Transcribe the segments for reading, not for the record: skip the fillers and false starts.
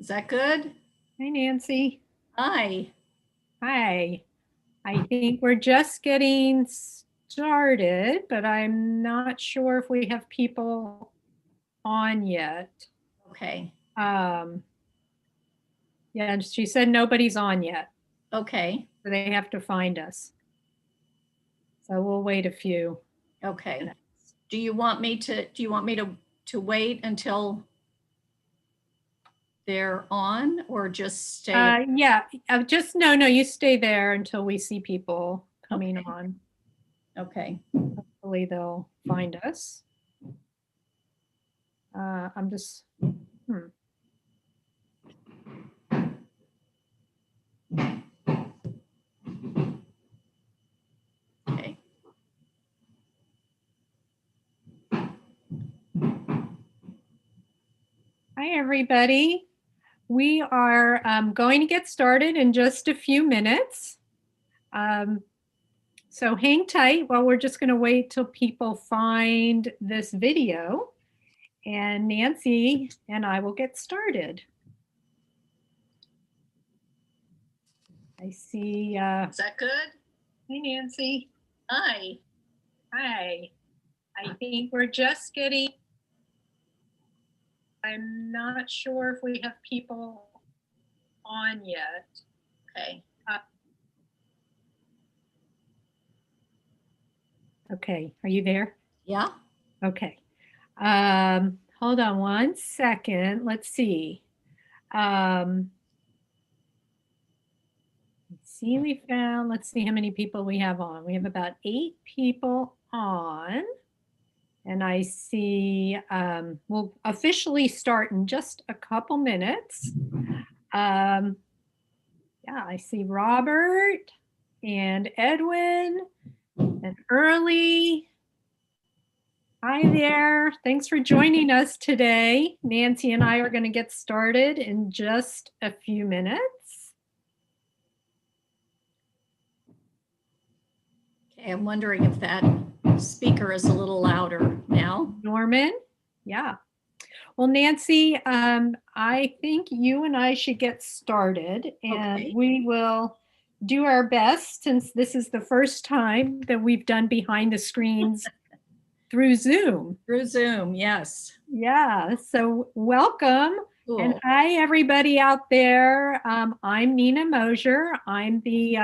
Is that good? Hi, Nancy. Hi. Hi. I think we're just getting started, but I'm not sure if we have people on yet. Okay. Um, yeah, she said nobody's on yet, Okay. so they have to find us. So we'll wait a few Okay. minutes. Do you want me to wait until they're on or just stay? Yeah, just no, you stay there until we see people coming Okay. on. Okay. Hopefully they'll find us. I'm just, Okay. Hi, everybody. We are going to get started in just a few minutes. So hang tight while we're just going to wait till people find this video, and Nancy and I will get started. I see. Is that good? Hey, Nancy. Hi. Hi. I think we're just getting. I'm not sure if we have people on yet. Okay. Okay. Are you there? Yeah. Okay. Hold on one second. Let's see. Let's see how many people we have on. We have about 8 people on. And I see, we'll officially start in just a couple minutes. Yeah, I see Robert and Edwin and Early. Hi there. Thanks for joining us today. Nancy and I are going to get started in just a few minutes. Okay. I'm wondering if that speaker is a little louder now. Norman? Yeah. Well, Nancy, I think you and I should get started, and Okay. we will do our best since this is the first time that we've done behind the screens through Zoom. Through Zoom. Yes. Yeah, so welcome. Cool. And hi, everybody out there. I'm Nina Mosier. I'm the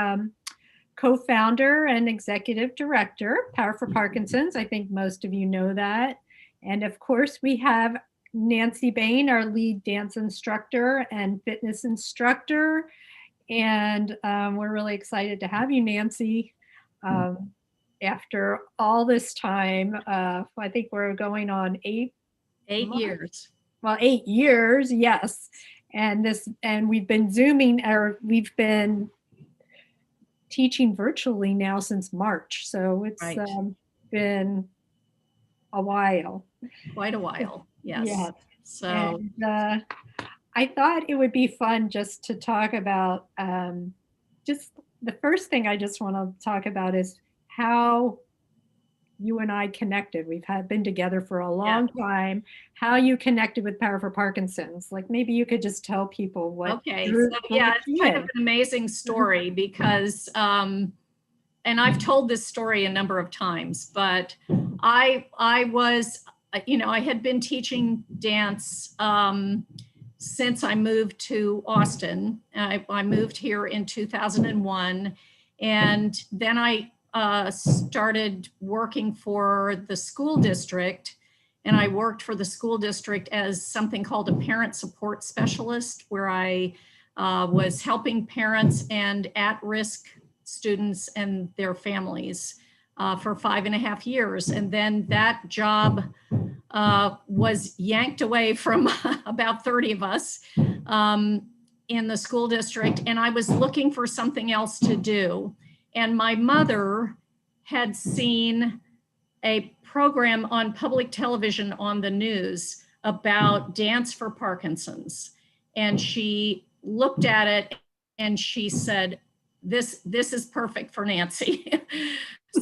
co-founder and executive director, Power for Parkinson's. I think most of you know that. And of course, we have Nancy Bain, our lead dance instructor and fitness instructor. And we're really excited to have you, Nancy. After all this time, I think we're going on 8 years. Well, 8 years, yes. And we've been Zooming, or we've been teaching virtually now since March. So it's Right. Been a while. Quite a while. Yes. Yeah. So And I thought it would be fun just to talk about, just the first thing I just want to talk about is how you and I connected. We've been together for a long time. How you connected with Power for Parkinson's. Like maybe you could just tell people what. Okay. So yeah, it's kind of an amazing story because and I've told this story a number of times, but I was, I had been teaching dance since I moved to Austin. I moved here in 2001, and then I started working for the school district, and I worked for the school district as something called a parent support specialist, where I was helping parents and at-risk students and their families for 5.5 years. And then that job was yanked away from about 30 of us in the school district. And I was looking for something else to do. And my mother had seen a program on public television on the news about dance for Parkinson's. And she looked at it and she said, this is perfect for Nancy.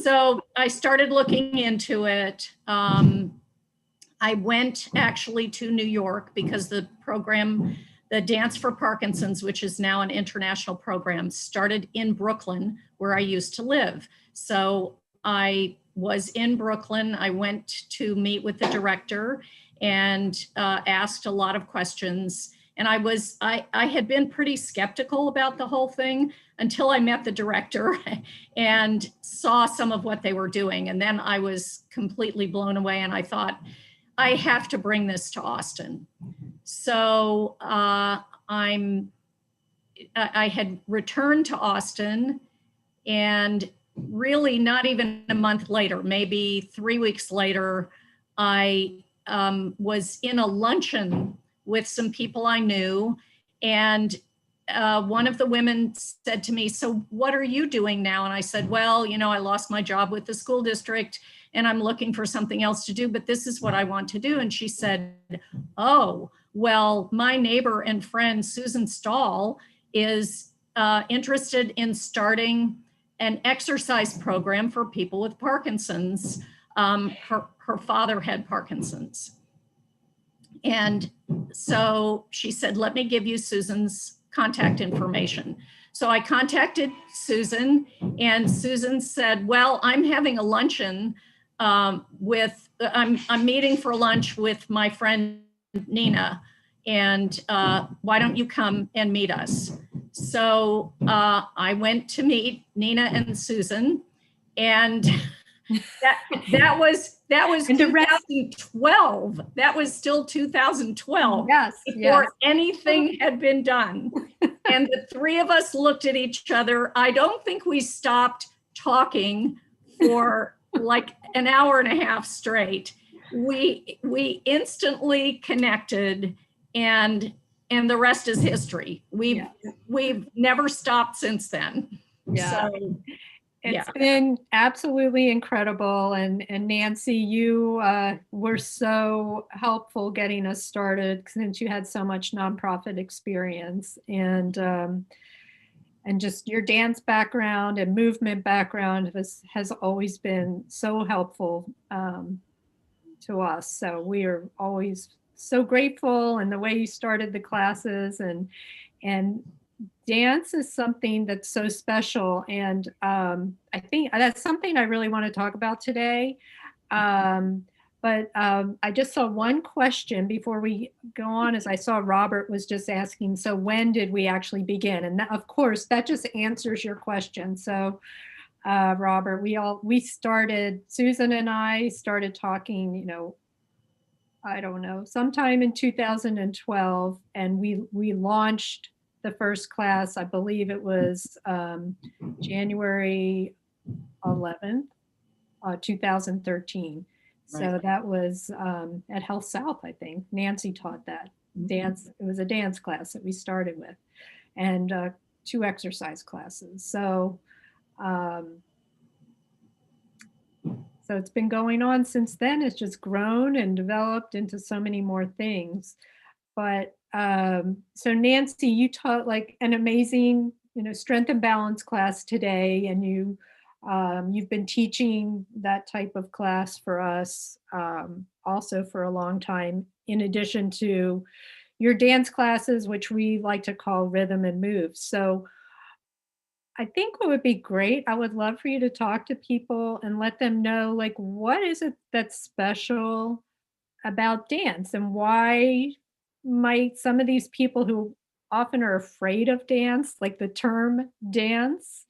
So I started looking into it. I went actually to New York because the program the Dance for Parkinson's, which is now an international program, started in Brooklyn, where I used to live. So I was in Brooklyn. I went to meet with the director and asked a lot of questions. And I had been pretty skeptical about the whole thing until I met the director and saw some of what they were doing. And then I was completely blown away. And I thought, I have to bring this to Austin. So I had returned to Austin, and really not even a month later, maybe 3 weeks later, I was in a luncheon with some people I knew, and one of the women said to me, "So what are you doing now?" And I said, "Well, you know, I lost my job with the school district and I'm looking for something else to do, but this is what I want to do." And she said, "Oh, well, my neighbor and friend, Susan Stahl, is interested in starting an exercise program for people with Parkinson's." Her father had Parkinson's. And so she said, "Let me give you Susan's contact information." So I contacted Susan, and Susan said, "Well, I'm having a luncheon I'm meeting for lunch with my friend Nina, and why don't you come and meet us?" So I went to meet Nina and Susan, and that was 2012. That was still 2012. Yes, before yes. anything had been done. And the three of us looked at each other. I don't think we stopped talking for like an hour and a half straight. We instantly connected, and the rest is history. We've never stopped since then. Yeah. So, it's been absolutely incredible. And Nancy, you were so helpful getting us started since you had so much nonprofit experience, and just your dance background and movement background has always been so helpful to us. So we are always so grateful, and the way you started the classes, and dance is something that's so special. And I think that's something I really want to talk about today. But I just saw one question before we go on, as I saw Robert was just asking, so when did we actually begin? And that, of course, that just answers your question. So Robert, we started, Susan and I started talking, you know, I don't know, sometime in 2012, and we launched the first class. I believe it was January 11th, 2013. So Right. that was at Health South, I think. Nancy taught that dance. It was a dance class that we started with, and 2 exercise classes. So so it's been going on since then. It's just grown and developed into so many more things. But so Nancy, you taught like an amazing, you know, strength and balance class today, and you've been teaching that type of class for us also for a long time, in addition to your dance classes, which we like to call rhythm and move. So I think what would be great, I would love for you to talk to people and let them know, like, what is it that's special about dance, and why might some of these people who often are afraid of dance, like the term dance,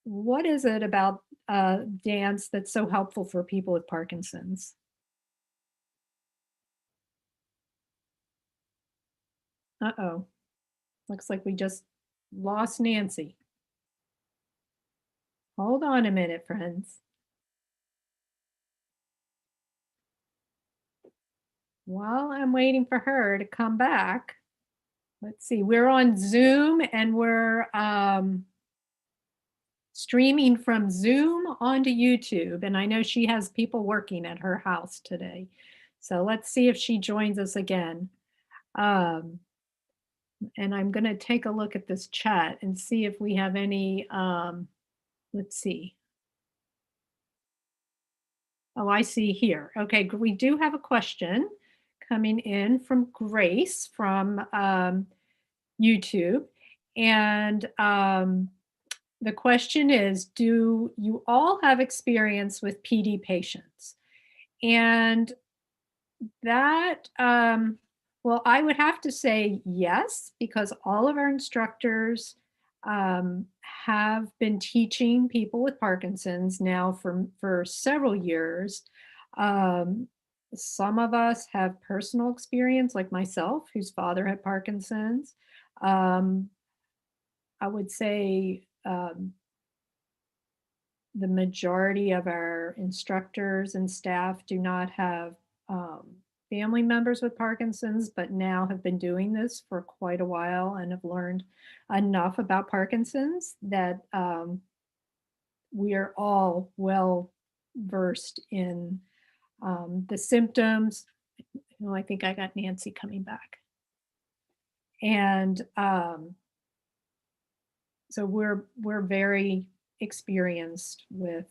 what is it about dance that's so helpful for people with Parkinson's? Uh-oh, looks like we just lost Nancy. Hold on a minute, friends. While I'm waiting for her to come back, let's see, we're on Zoom, and we're streaming from Zoom onto YouTube. And I know she has people working at her house today. So let's see if she joins us again. And I'm going to take a look at this chat and see if we have any, let's see. Oh, I see here. Okay, we do have a question coming in from Grace from YouTube. And the question is, do you all have experience with PD patients? And that, well, I would have to say yes, because all of our instructors have been teaching people with Parkinson's now for several years. Some of us have personal experience, like myself, whose father had Parkinson's. I would say the majority of our instructors and staff do not have family members with Parkinson's, but now have been doing this for quite a while and have learned enough about Parkinson's that we are all well versed in the symptoms. I think I got Nancy coming back. And so we're very experienced with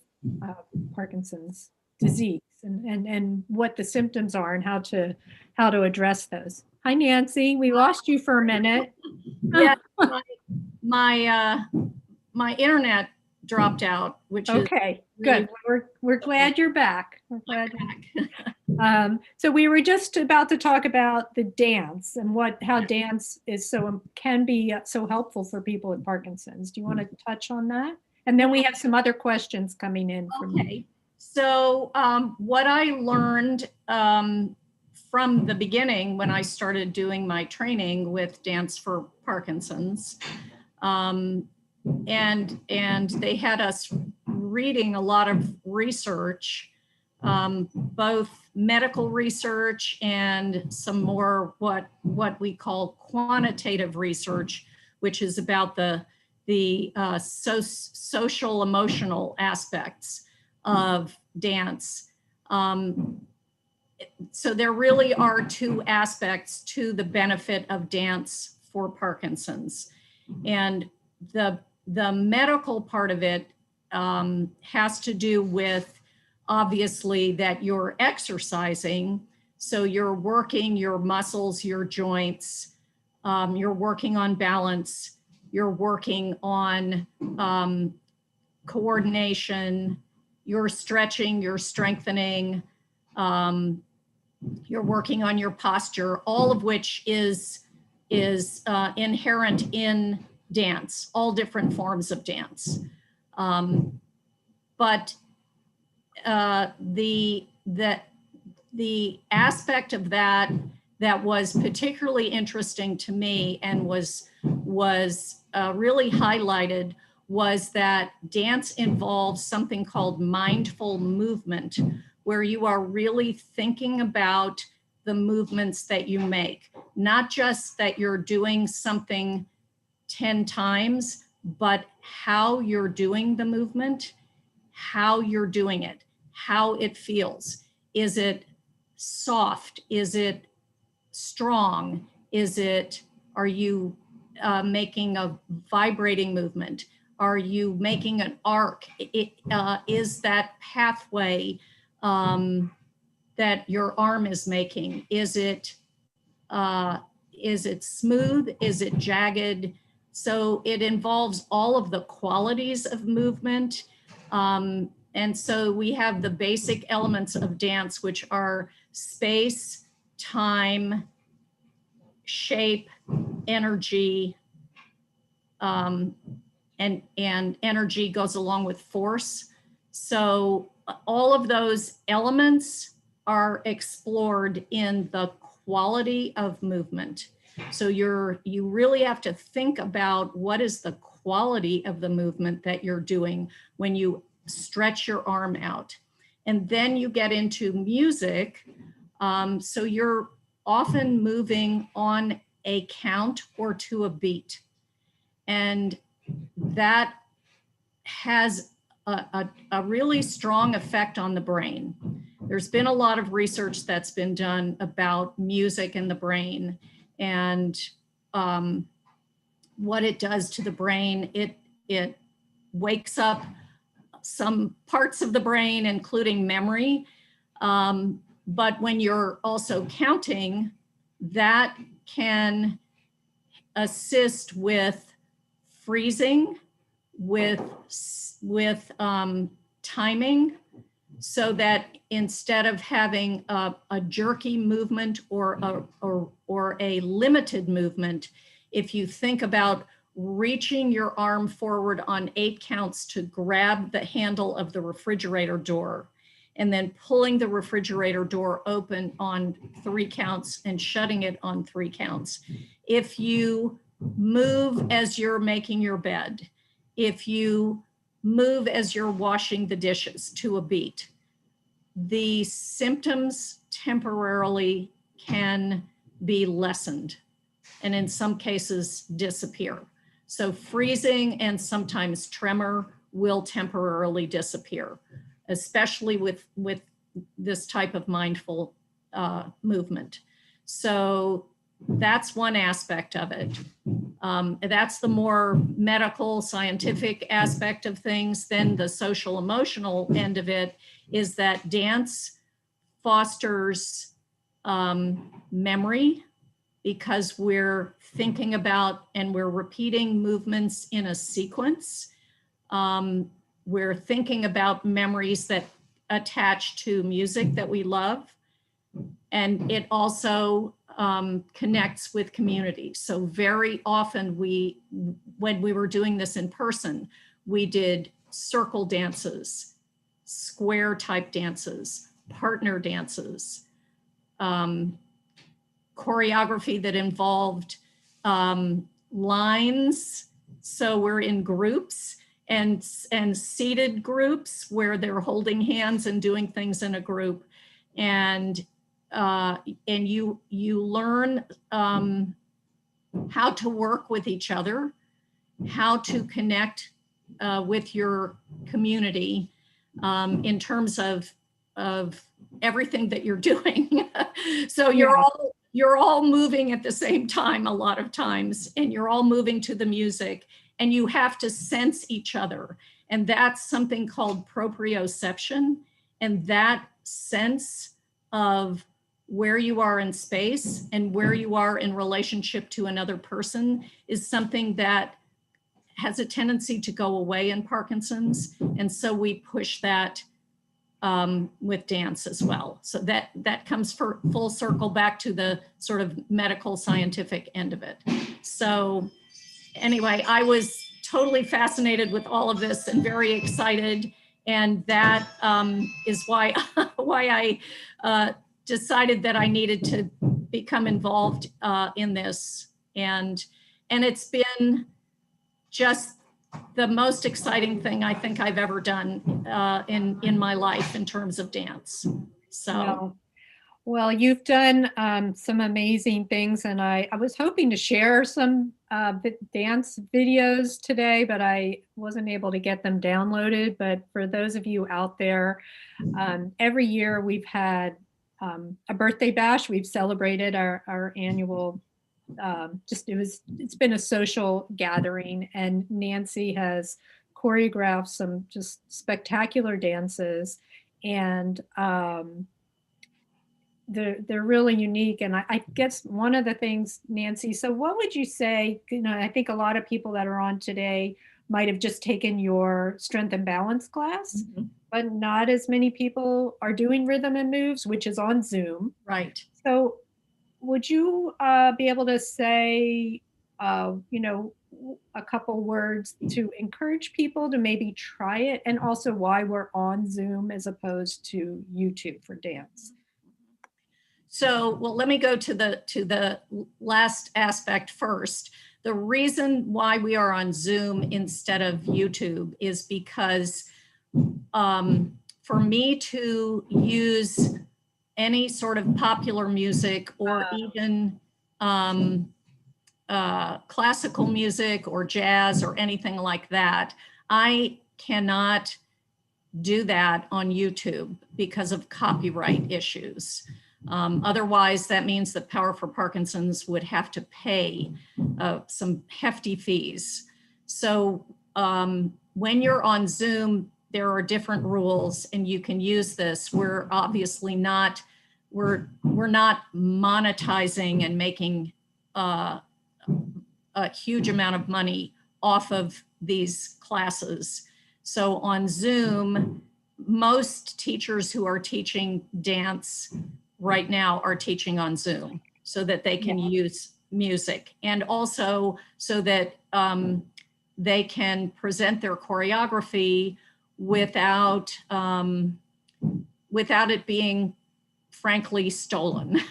Parkinson's disease and what the symptoms are and how to address those. Hi, Nancy. We lost you for a minute. Yeah, my internet dropped out, which okay, is really good. We're glad you're back. We're glad you're back. So we were just about to talk about the dance and how dance is can be so helpful for people with Parkinson's. Do you want to touch on that? And then we have some other questions coming in from you. So what I learned from the beginning when I started doing my training with Dance for Parkinson's, and they had us reading a lot of research, both medical research and some more what we call quantitative research, which is about the social emotional aspects of dance. So there really are two aspects to the benefit of dance for Parkinson's. And the medical part of it has to do with, obviously, that you're exercising. So you're working your muscles, your joints, you're working on balance, you're working on coordination, you're stretching, you're strengthening, you're working on your posture, all of which is inherent in dance, all different forms of dance. But the aspect of that was particularly interesting to me and was really highlighted was that dance involves something called mindful movement, where you are really thinking about the movements that you make, not just that you're doing something 10 times, but how you're doing the movement, how you're doing it, how it feels. Is it soft? Is it strong? Are you making a vibrating movement? Are you making an arc? Is that pathway that your arm is making? Is it smooth? Is it jagged? So it involves all of the qualities of movement. And so we have the basic elements of dance, which are space, time, shape, energy, and energy goes along with force. So all of those elements are explored in the quality of movement. So you really have to think about what is the quality of the movement that you're doing when you stretch your arm out. And then you get into music. So you're often moving on a count or to a beat. And that has a really strong effect on the brain. There's been a lot of research that's been done about music and the brain and what it does to the brain. It wakes up some parts of the brain, including memory. But when you're also counting, that can assist with freezing, with timing, so that instead of having a jerky movement or a limited movement, if you think about reaching your arm forward on 8 counts to grab the handle of the refrigerator door, and then pulling the refrigerator door open on 3 counts and shutting it on 3 counts. If you move as you're making your bed, if you move as you're washing the dishes to a beat, the symptoms temporarily can be lessened, and in some cases disappear. So freezing and sometimes tremor will temporarily disappear, especially with this type of mindful movement. So that's one aspect of it. That's the more medical, scientific aspect of things. Then the social emotional end of it is that dance fosters memory, because we're thinking about and we're repeating movements in a sequence. We're thinking about memories that attach to music that we love. And it also connects with community. So very often when we were doing this in person, we did circle dances, square type dances, partner dances, choreography that involved lines. So we're in groups and seated groups where they're holding hands and doing things in a group. And you learn how to work with each other, how to connect with your community in terms of everything that you're doing. So you're all moving at the same time a lot of times, and you're all moving to the music, and you have to sense each other. And that's something called proprioception. And that sense of where you are in space and where you are in relationship to another person is something that has a tendency to go away in Parkinson's. And so we push that with dance as well. So that comes for full circle back to the sort of medical scientific end of it. So anyway, I was totally fascinated with all of this and very excited. And that is why I decided that I needed to become involved in this. And it's been just the most exciting thing I think I've ever done in my life in terms of dance. So. Well, you've done some amazing things, and I was hoping to share some dance videos today, but I wasn't able to get them downloaded. But for those of you out there, every year we've had a birthday bash. We've celebrated our annual. It's been a social gathering, and Nancy has choreographed some just spectacular dances, and they're really unique. And I guess one of the things, Nancy, so what would you say, I think a lot of people that are on today might have just taken your strength and balance class, but not as many people are doing rhythm and moves, which is on Zoom. Right. So would you be able to say, a couple words to encourage people to maybe try it, and also why we're on Zoom as opposed to YouTube for dance? So, well, let me go to the last aspect first. The reason why we are on Zoom instead of YouTube is because for me to use any sort of popular music or even classical music or jazz or anything like that, I cannot do that on YouTube because of copyright issues. Otherwise, that means that Power for Parkinson's would have to pay some hefty fees. So when you're on Zoom, there are different rules and you can use this. We're obviously not we're not monetizing and making a huge amount of money off of these classes. So on Zoom, most teachers who are teaching dance right now are teaching on Zoom so that they can use music, and also so that they can present their choreography without it being frankly stolen,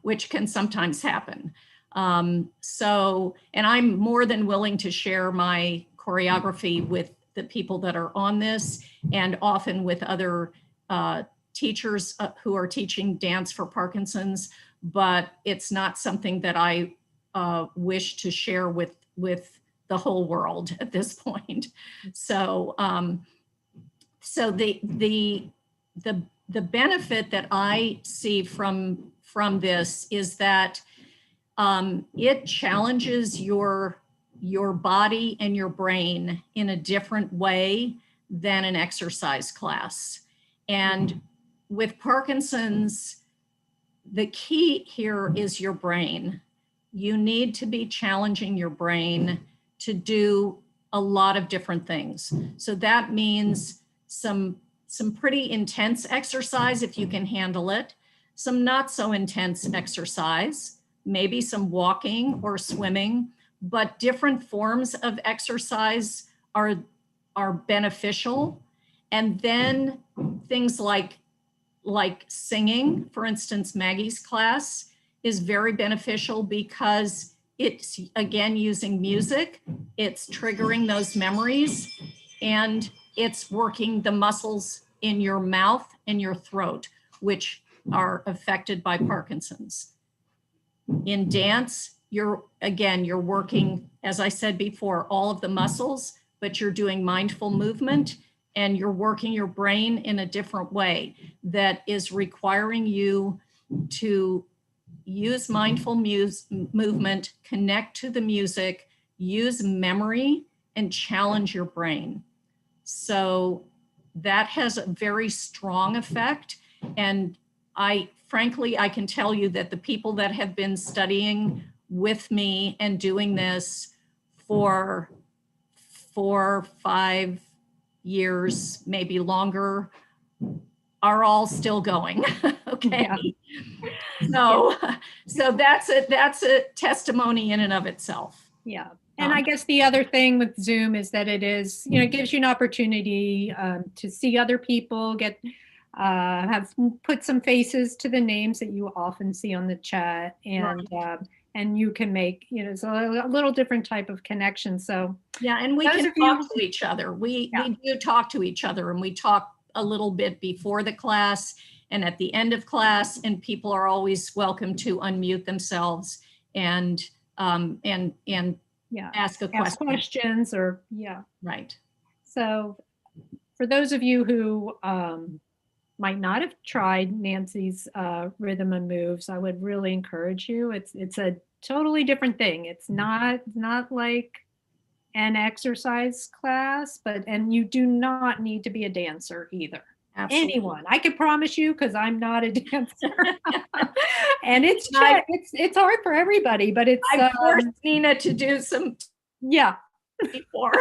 which can sometimes happen. So, and I'm more than willing to share my choreography with the people that are on this, and often with other teachers who are teaching dance for Parkinson's, but it's not something that I wish to share with the whole world at this point. So, so the benefit that I see from this is that it challenges your body and your brain in a different way than an exercise class. And with Parkinson's, the key here is your brain. You need to be challenging your brain to do a lot of different things. So that means some pretty intense exercise if you can handle it, some not so intense exercise, maybe some walking or swimming, but different forms of exercise are beneficial. And then things like singing, for instance, Maggie's class is very beneficial because it's, again, using music, it's triggering those memories, and it's working the muscles in your mouth and your throat, which are affected by Parkinson's. In dance, you're working, as I said before, all of the muscles, but you're doing mindful movement and you're working your brain in a different way that is requiring you to use mindful movement, connect to the music, use memory, and challenge your brain. So that has a very strong effect. And frankly, I can tell you that the people that have been studying with me and doing this for 4, 5 years, maybe longer, are all still going. Okay. Yeah. So that's a testimony in and of itself. Yeah. And I guess the other thing with Zoom is that it is, it gives you an opportunity to see other people, put some faces to the names that you often see on the chat, and right. And you can make, it's a little different type of connection. So yeah, and we can talk to each other. We do talk to each other, and we talk a little bit before the class and at the end of class, and people are always welcome to unmute themselves and ask questions or right. So for those of you who might not have tried Nancy's rhythm and moves, I would really encourage you. It's a totally different thing. It's not like an exercise class, and you do not need to be a dancer either. Absolutely. Anyone, I can promise you, because I'm not a dancer. And it's hard for everybody, but I forced Nina to do some before.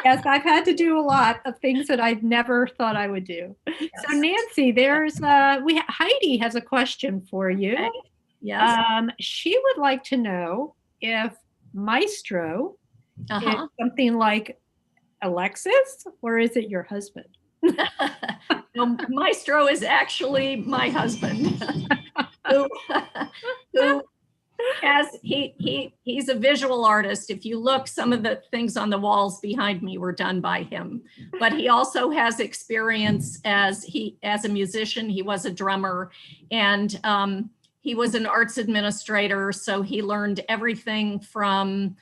Yes, I've had to do a lot of things that I never thought I would do. Yes. So Nancy, Heidi has a question for you. Okay. Yes. She would like to know if Maestro is something like Alexis, or is it your husband? No, Maestro is actually my husband, who he's a visual artist. If you look, some of the things on the walls behind me were done by him, but he also has experience as a musician. He was a drummer, and he was an arts administrator. So he learned everything from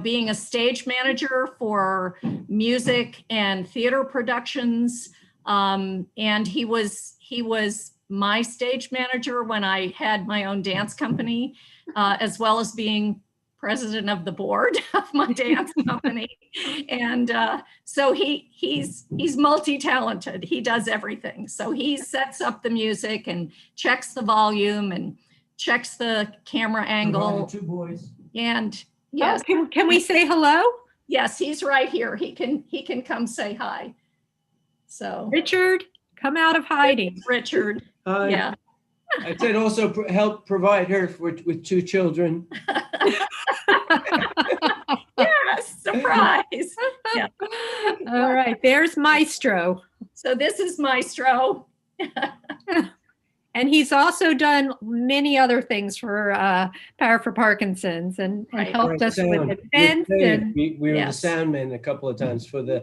being a stage manager for music and theater productions. And he was my stage manager when I had my own dance company, as well as being president of the board of my dance company. And so he's multi-talented. He does everything. So he sets up the music and checks the volume and checks the camera angle. 2 boys. And yes. Oh, can we say hello? Yes, he's right here. He can come say hi. So Richard, come out of hiding. Richard. Yeah. I said also help provide her with 2 children. Yes, surprise. Yeah. All right, there's Maestro. So this is Maestro. And he's also done many other things for Power for Parkinson's and helped us with events. And we were the sound man a couple of times for the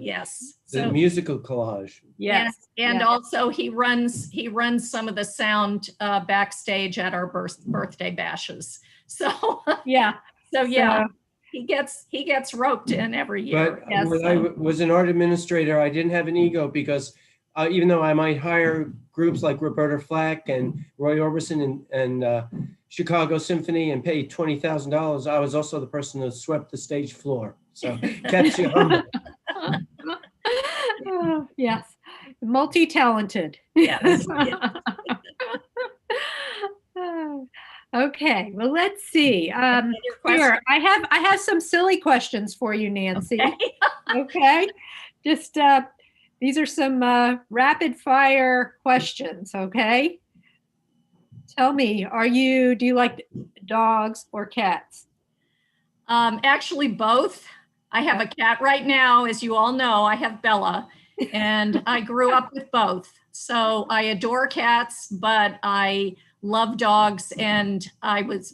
the musical collage. Yes, and also he runs some of the sound backstage at our birthday bashes. So he gets roped in every year. But when I was an art administrator, I didn't have an ego because even though I might hire groups like Roberta Flack and Roy Orbison and Chicago Symphony and pay $20,000, I was also the person who swept the stage floor. So kept you humble. Yes, multi-talented. Yes. Okay, well, let's see. Here, I have some silly questions for you, Nancy. Okay, just these are some rapid fire questions. Okay, tell me, do you like dogs or cats? Actually, both. I have a cat right now, as you all know. I have Bella, and I grew up with both. So I adore cats, but I love dogs. And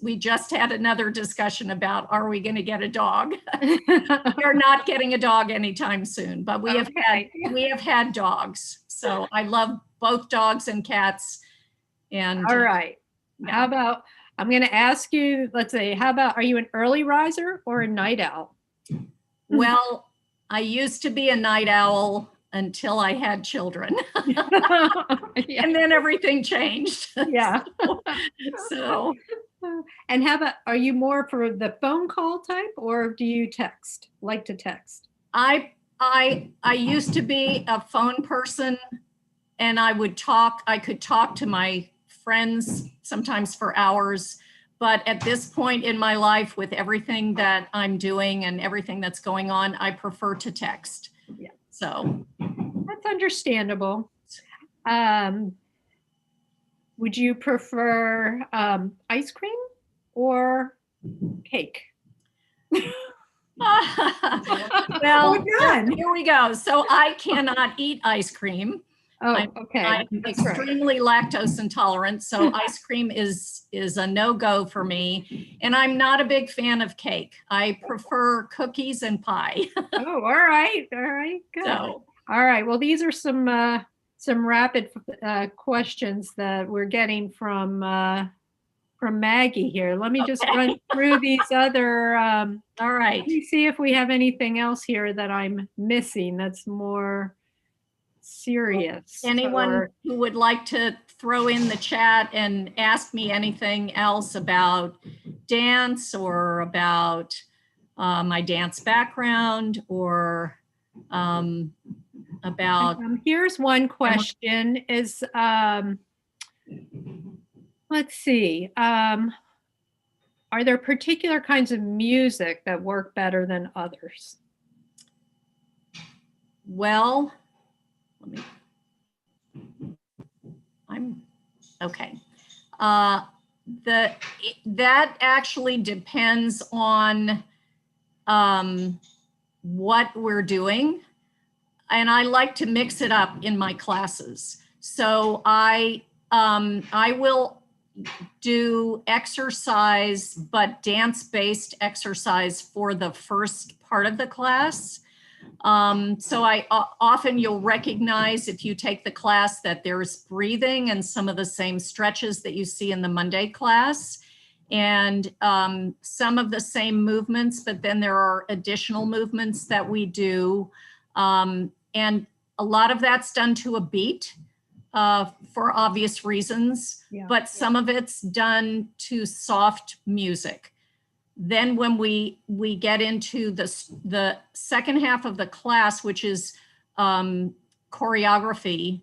we just had another discussion about, are we going to get a dog? We're not getting a dog anytime soon, but we have had dogs. So I love both dogs and cats. And all right. How about, I'm going to ask you, let's say, are you an early riser or a night owl? Well, I used to be a night owl until I had children. And then everything changed. Yeah. So. And are you more for the phone call type or do you like to text? I used to be a phone person and I could talk to my friends sometimes for hours. But at this point in my life, with everything that I'm doing and everything that's going on, I prefer to text. Yeah. So that's understandable. Would you prefer ice cream or cake? Well, here we go. So I cannot eat ice cream. Oh, okay. I'm extremely lactose intolerant, so ice cream is a no-go for me. And I'm not a big fan of cake. I prefer cookies and pie. Oh, all right, good. So, all right, well, these are some rapid questions that we're getting from Maggie here. Let me just run through these other. All right. Let me see if we have anything else here that I'm missing that's more serious. Anyone who would like to throw in the chat and ask me anything else about dance or about my dance background or about. Here's one question is, let's see, are there particular kinds of music that work better than others? Well, okay. That actually depends on what we're doing. And I like to mix it up in my classes. So I will do exercise, but dance-based exercise for the first part of the class. So often you'll recognize if you take the class that there's breathing and some of the same stretches that you see in the Monday class and some of the same movements, but then there are additional movements that we do. And a lot of that's done to a beat for obvious reasons, but some of it's done to soft music. Then when we get into the second half of the class, which is choreography,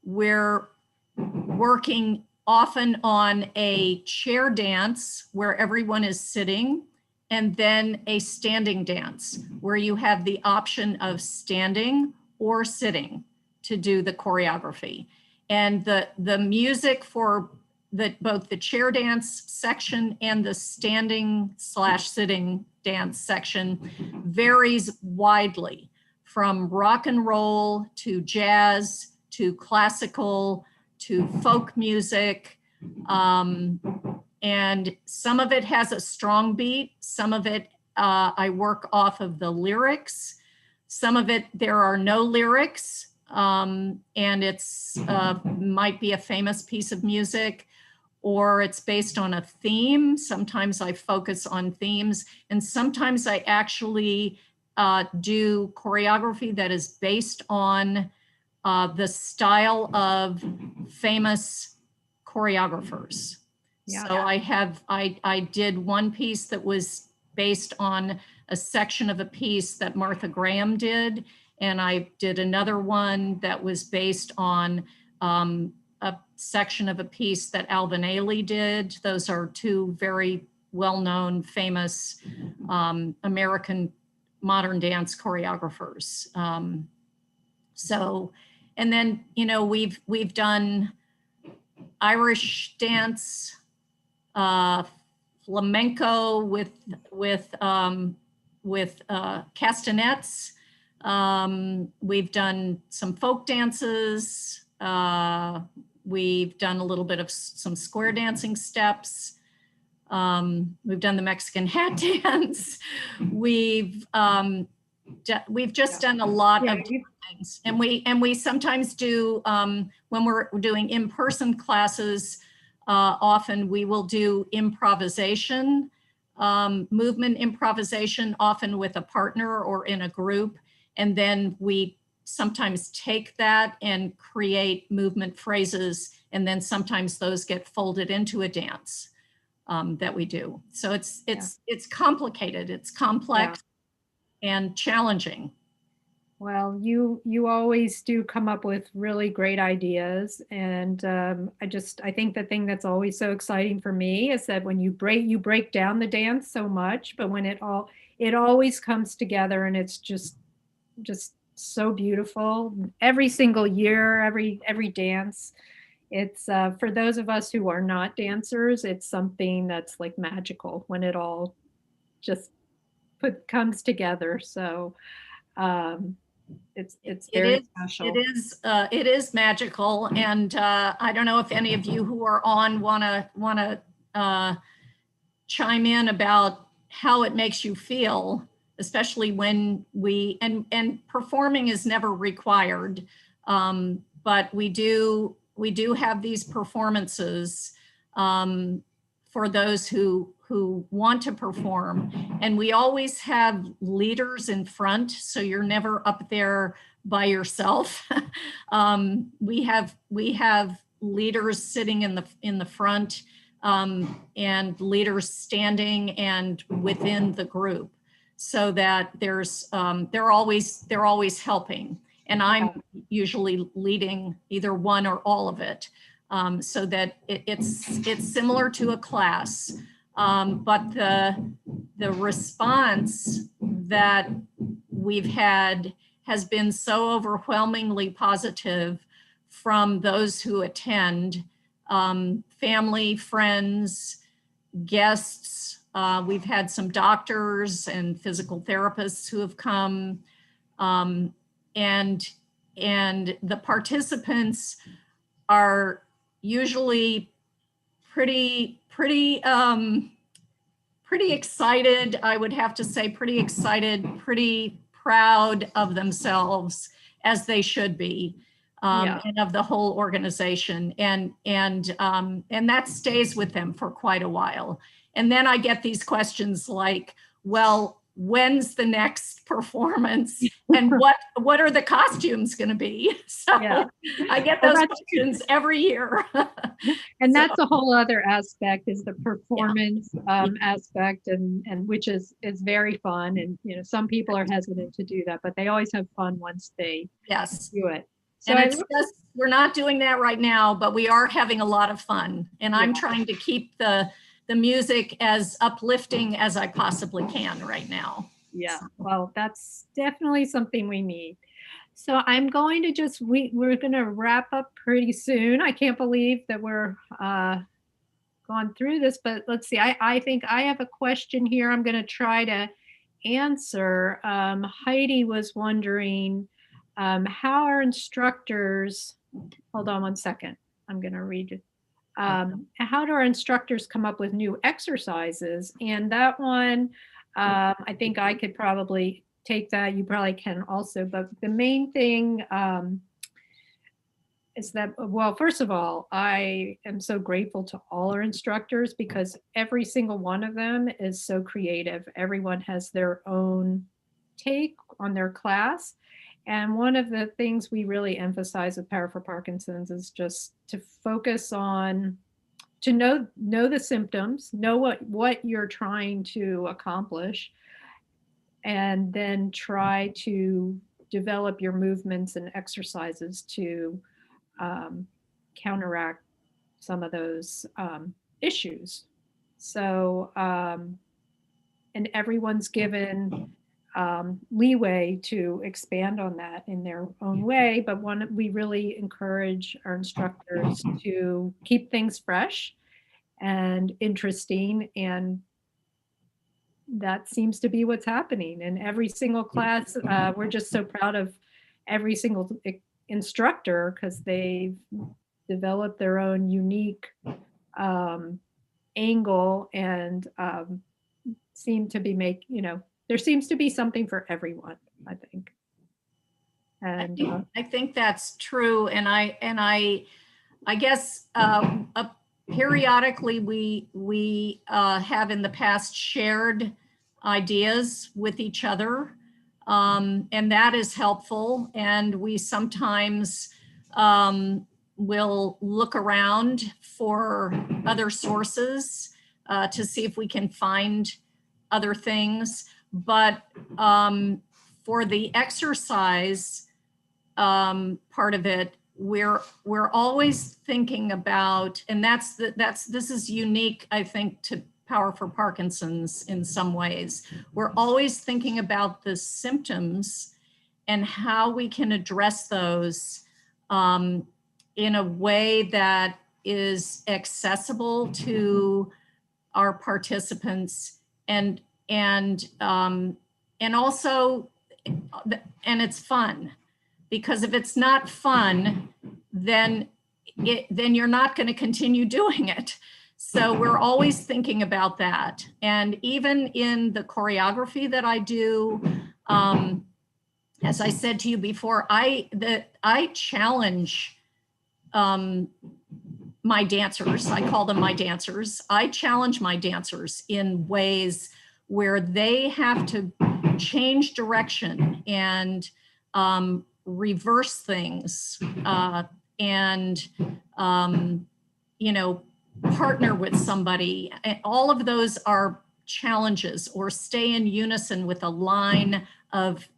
we're working often on a chair dance where everyone is sitting, and then a standing dance where you have the option of standing or sitting to do the choreography. And the music for both the chair dance section and the standing/sitting dance section varies widely, from rock and roll to jazz to classical to folk music. And some of it has a strong beat. Some of it, I work off of the lyrics. Some of it, there are no lyrics. And it's might be a famous piece of music, or it's based on a theme. Sometimes I focus on themes, and sometimes I actually do choreography that is based on the style of famous choreographers. Yeah. So I did one piece that was based on a section of a piece that Martha Graham did. And I did another one that was based on a section of a piece that Alvin Ailey did. Those are two very well-known, famous American modern dance choreographers. So, and then, you know, we've done Irish dance, flamenco with castanets. We've done some folk dances. We've done a little bit of some square dancing steps. We've done the Mexican hat dance. We've just done a lot of different things. And we sometimes do, when we're doing in-person classes, often we will do improvisation, movement improvisation, often with a partner or in a group. And then we sometimes take that and create movement phrases. And then sometimes those get folded into a dance that we do. So it's complicated, it's complex and challenging. Well, you always do come up with really great ideas. And I think the thing that's always so exciting for me is that when you break down the dance so much, but when it always comes together, and it's just so beautiful. Every single year, every dance. It's for those of us who are not dancers, it's something that's like magical when it all just comes together. So it's very special. It is magical, and I don't know if any of you who are on want to chime in about how it makes you feel, especially when and performing is never required, but we do have these performances for those who want to perform, and we always have leaders in front, so you're never up there by yourself. We have leaders sitting in the front, and leaders standing and within the group, so that they're always helping, and I'm usually leading either one or all of it, so that it's similar to a class. But the response that we've had has been so overwhelmingly positive from those who attend, family, friends, guests. We've had some doctors and physical therapists who have come, and the participants are usually pretty excited. I would have to say pretty excited, pretty proud of themselves, as they should be, and of the whole organization. And that stays with them for quite a while. And then I get these questions like, well, when's the next performance and what are the costumes going to be? So Yeah. I get those questions every year. And that's a whole other aspect, is the performance aspect, and which is very fun. And some people are hesitant to do that, but they always have fun once they do it. So and it's just, we're not doing that right now, but we are having a lot of fun. And I'm trying to keep the music as uplifting as I possibly can right now. Yeah, well, that's definitely something we need. So I'm going to just, we're going to wrap up pretty soon. I can't believe that we're gone through this, but let's see. I think I have a question here I'm going to try to answer. Heidi was wondering how our instructors, hold on one second, I'm going to read it. How do our instructors come up with new exercises? And that one, I think I could probably take that. You probably can also, but the main thing is that, well, first of all, I am so grateful to all our instructors, because every single one of them is so creative. Everyone has their own take on their class. And one of the things we really emphasize with Power for Parkinson's is just to focus on, to know the symptoms, know what you're trying to accomplish, and then try to develop your movements and exercises to counteract some of those issues. So, and everyone's given leeway to expand on that in their own way, but we really encourage our instructors to keep things fresh and interesting, and that seems to be what's happening in every single class. We're just so proud of every single instructor, because they've developed their own unique angle, and seem to be there seems to be something for everyone, I think. And I think that's true. And I guess periodically we have in the past shared ideas with each other, and that is helpful. And we sometimes will look around for other sources to see if we can find other things. But for the exercise part of it, we're always thinking about, and this is unique, I think, to Power for Parkinson's in some ways. We're always thinking about the symptoms and how we can address those in a way that is accessible to our participants, and also, and it's fun. Because if it's not fun, then you're not going to continue doing it. So we're always thinking about that. And even in the choreography that I do, as I said to you before, I challenge my dancers. I call them my dancers. I challenge my dancers in ways where they have to change direction and reverse things, and partner with somebody. All of those are challenges, or stay in unison with a line of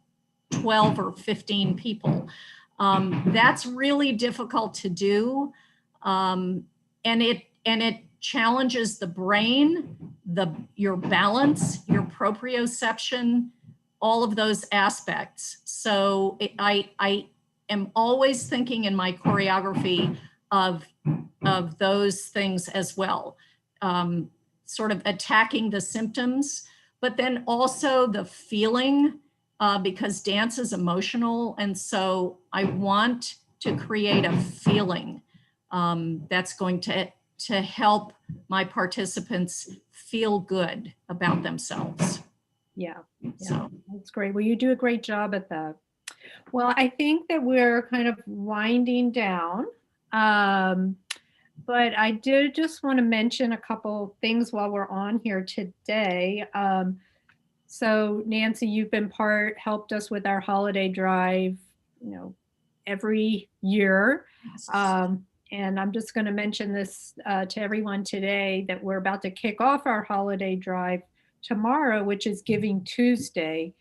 12 or 15 people. That's really difficult to do, and it challenges the brain, your balance, your proprioception, all of those aspects. So I am always thinking in my choreography of those things as well, sort of attacking the symptoms, but then also the feeling, because dance is emotional. And so I want to create a feeling that's going to help my participants feel good about themselves. Yeah, so that's great. Well, you do a great job at that. Well, I think that we're kind of winding down, but I did just want to mention a couple things while we're on here today. So Nancy, you've been helped us with our holiday drive, every year. And I'm just going to mention this to everyone today that we're about to kick off our holiday drive tomorrow, which is Giving Tuesday.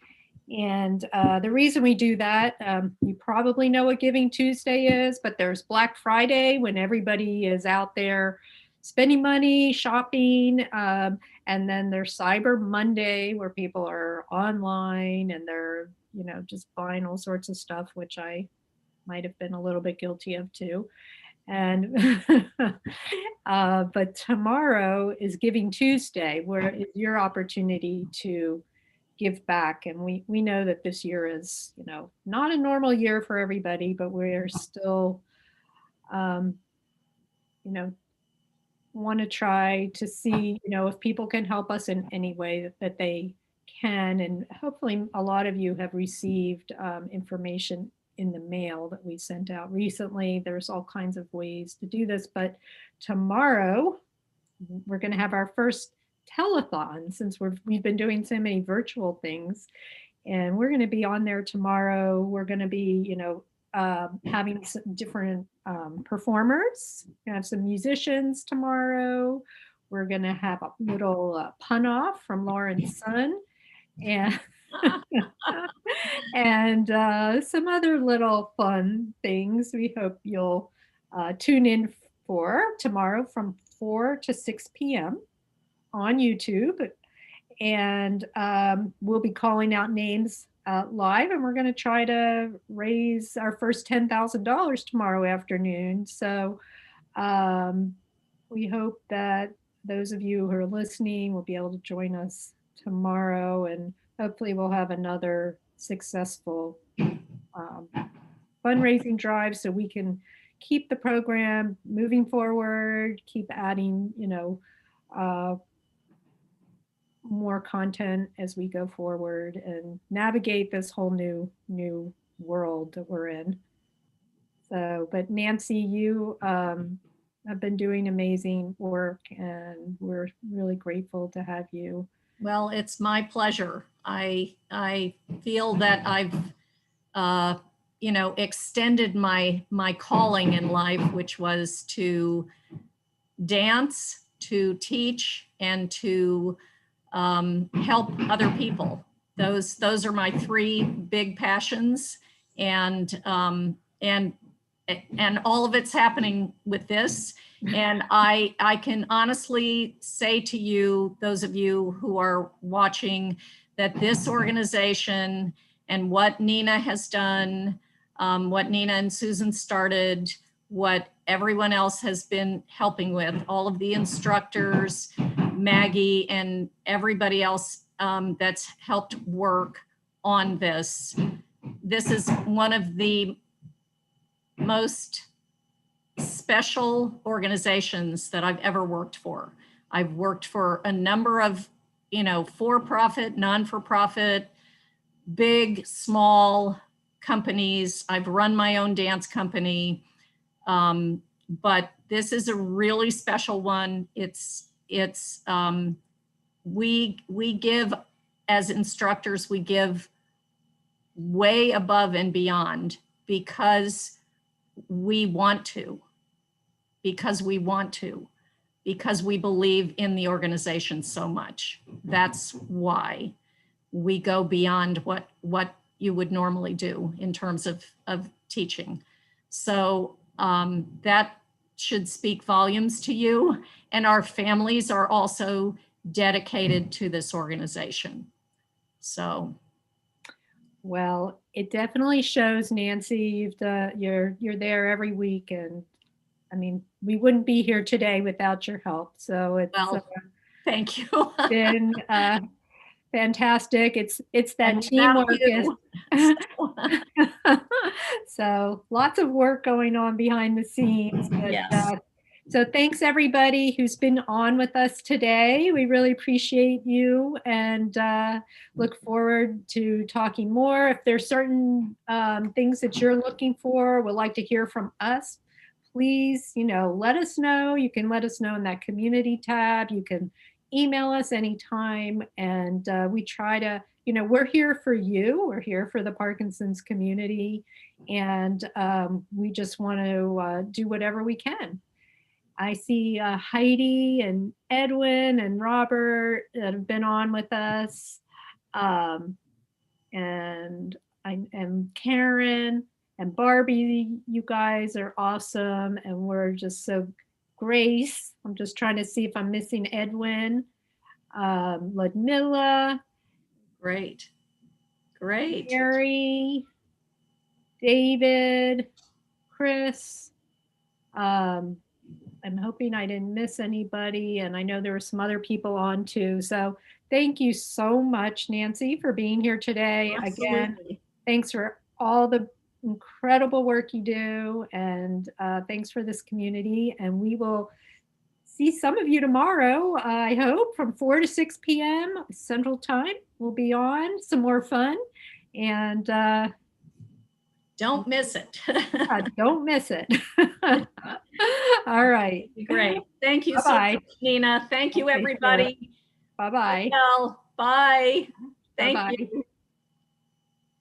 And the reason we do that, you probably know what Giving Tuesday is, but there's Black Friday when everybody is out there spending money, shopping. And then there's Cyber Monday where people are online and they're, just buying all sorts of stuff, which I might have been a little bit guilty of too. And but tomorrow is Giving Tuesday, where it's your opportunity to give back. And we know that this year is, not a normal year for everybody, but we're still, want to try to see, if people can help us in any way that they can. And hopefully a lot of you have received information in the mail that we sent out recently. There's all kinds of ways to do this, but tomorrow we're going to have our first telethon since we've been doing so many virtual things, and we're going to be on there tomorrow. We're going to be, having some different performers. We're going to have some musicians tomorrow. We're going to have a little pun off from Lauren's son, and and some other little fun things. We hope you'll tune in for tomorrow from 4 to 6 p.m. on YouTube. And we'll be calling out names live, and we're going to try to raise our first $10,000 tomorrow afternoon. So we hope that those of you who are listening will be able to join us tomorrow, and hopefully we'll have another successful fundraising drive so we can keep the program moving forward, keep adding, more content as we go forward and navigate this whole new world that we're in. So, but Nancy, you have been doing amazing work, and we're really grateful to have you. Well, it's my pleasure. I feel that I've extended my calling in life, which was to dance, to teach, and to help other people. Those are my three big passions, and all of it's happening with this. And I can honestly say to you, those of you who are watching, that this organization and what Nina has done, what Nina and Susan started, what everyone else has been helping with, all of the instructors, Maggie, and everybody else that's helped work on this. This is one of the most special organizations that I've ever worked for. I've worked for a number of, for-profit, non-for-profit, big, small companies. I've run my own dance company, but this is a really special one. We give, as instructors, we give way above and beyond because we want to, because we believe in the organization so much. That's why we go beyond what you would normally do in terms of teaching. So that should speak volumes to you. And our families are also dedicated to this organization. So. Well, it definitely shows, Nancy. You're there every week, and I mean, we wouldn't be here today without your help. So it's thank you. Been fantastic. It's that teamwork. So lots of work going on behind the scenes. But, yes. So thanks everybody who's been on with us today. We really appreciate you, and look forward to talking more. If there's certain things that you're looking for, would like to hear from us, please, let us know. You can let us know in that community tab. You can email us anytime. And we try to, we're here for you. We're here for the Parkinson's community. And we just want to do whatever we can. I see Heidi and Edwin and Robert that have been on with us. And Karen and Barbie, you guys are awesome. And we're just so Grace. I'm just trying to see if I'm missing Edwin. Ludmilla. Great. Great. Gary. David. Chris. I'm hoping I didn't miss anybody. And I know there were some other people on too. So thank you so much, Nancy, for being here today. Absolutely. Again, thanks for all the incredible work you do. And thanks for this community. And we will see some of you tomorrow, I hope, from 4 to 6 p.m. Central Time. We'll be on some more fun. And don't miss it. Don't miss it. All right. Great. Thank you so much, Nina. Thank you, everybody. Bye-bye. Bye. Thank you.